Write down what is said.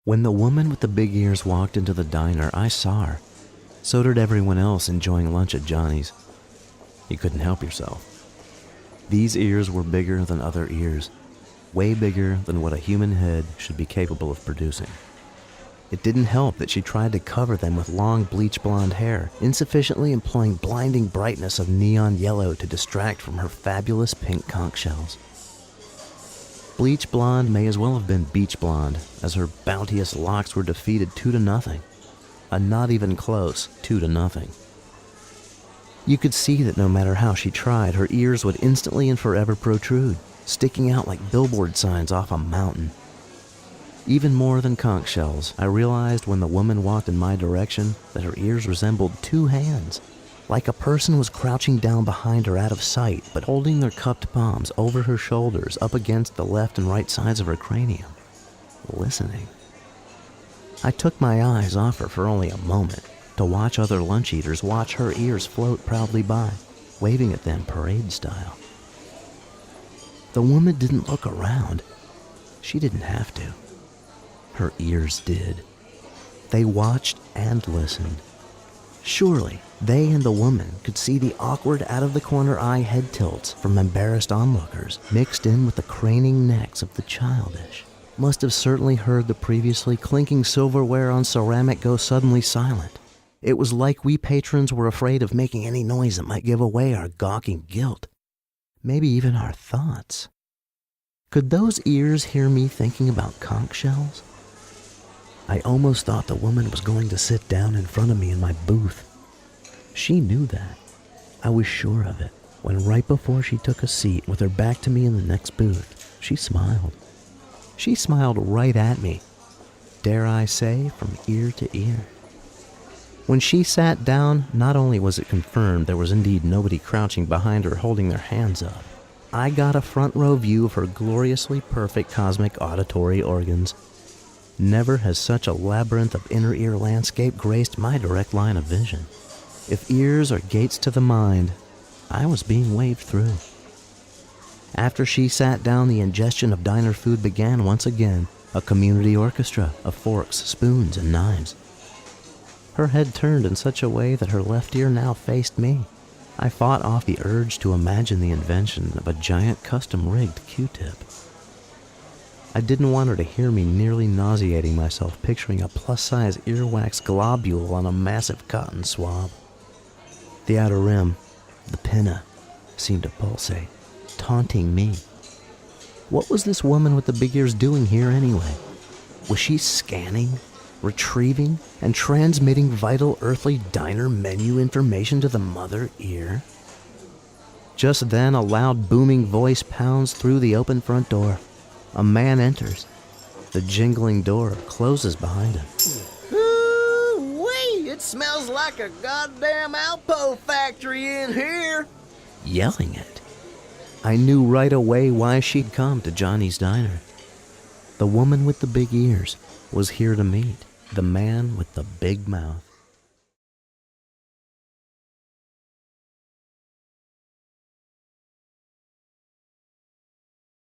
When the woman with the big ears walked into the diner, I saw her. So did everyone else enjoying lunch at Johnny's. You couldn't help yourself. These ears were bigger than other ears, way bigger than what a human head should be capable of producing. It didn't help that she tried to cover them with long bleach blonde hair, insufficiently employing blinding brightness of neon yellow to distract from her fabulous pink conch shells. Bleach blonde may as well have been beach blonde, as her bounteous locks were defeated 2-0. A not even close 2-0. You could see that no matter how she tried, her ears would instantly and forever protrude, sticking out like billboard signs off a mountain. Even more than conch shells, I realized when the woman walked in my direction that her ears resembled 2 hands, like a person was crouching down behind her out of sight, but holding their cupped palms over her shoulders up against the left and right sides of her cranium, listening. I took my eyes off her for only a moment to watch other lunch eaters watch her ears float proudly by, waving at them parade style. The woman didn't look around. She didn't have to. Her ears did. They watched and listened. Surely, they and the woman could see the awkward out-of-the-corner eye head tilts from embarrassed onlookers mixed in with the craning necks of the childish. Must have certainly heard the previously clinking silverware on ceramic go suddenly silent. It was like we patrons were afraid of making any noise that might give away our gawking guilt. Maybe even our thoughts. Could those ears hear me thinking about conch shells? I almost thought the woman was going to sit down in front of me in my booth. She knew that. I was sure of it, when right before she took a seat with her back to me in the next booth, she smiled. She smiled right at me, dare I say, from ear to ear. When she sat down, not only was it confirmed there was indeed nobody crouching behind her holding their hands up, I got a front row view of her gloriously perfect cosmic auditory organs. Never has such a labyrinth of inner ear landscape graced my direct line of vision. If ears are gates to the mind, I was being waved through. After she sat down, the ingestion of diner food began once again, a community orchestra of forks, spoons, and knives. Her head turned in such a way that her left ear now faced me. I fought off the urge to imagine the invention of a giant custom-rigged Q-tip. I didn't want her to hear me nearly nauseating myself picturing a plus-size earwax globule on a massive cotton swab. The outer rim, the pinna, seemed to pulsate, taunting me. What was this woman with the big ears doing here anyway? Was she scanning, retrieving, and transmitting vital earthly diner menu information to the mother ear? Just then, a loud booming voice pounds through the open front door. A man enters. The jingling door closes behind him. Ooh-wee! It smells like a goddamn Alpo factory in here! Yelling it. I knew right away why she'd come to Johnny's Diner. The woman with the big ears was here to meet the man with the big mouth.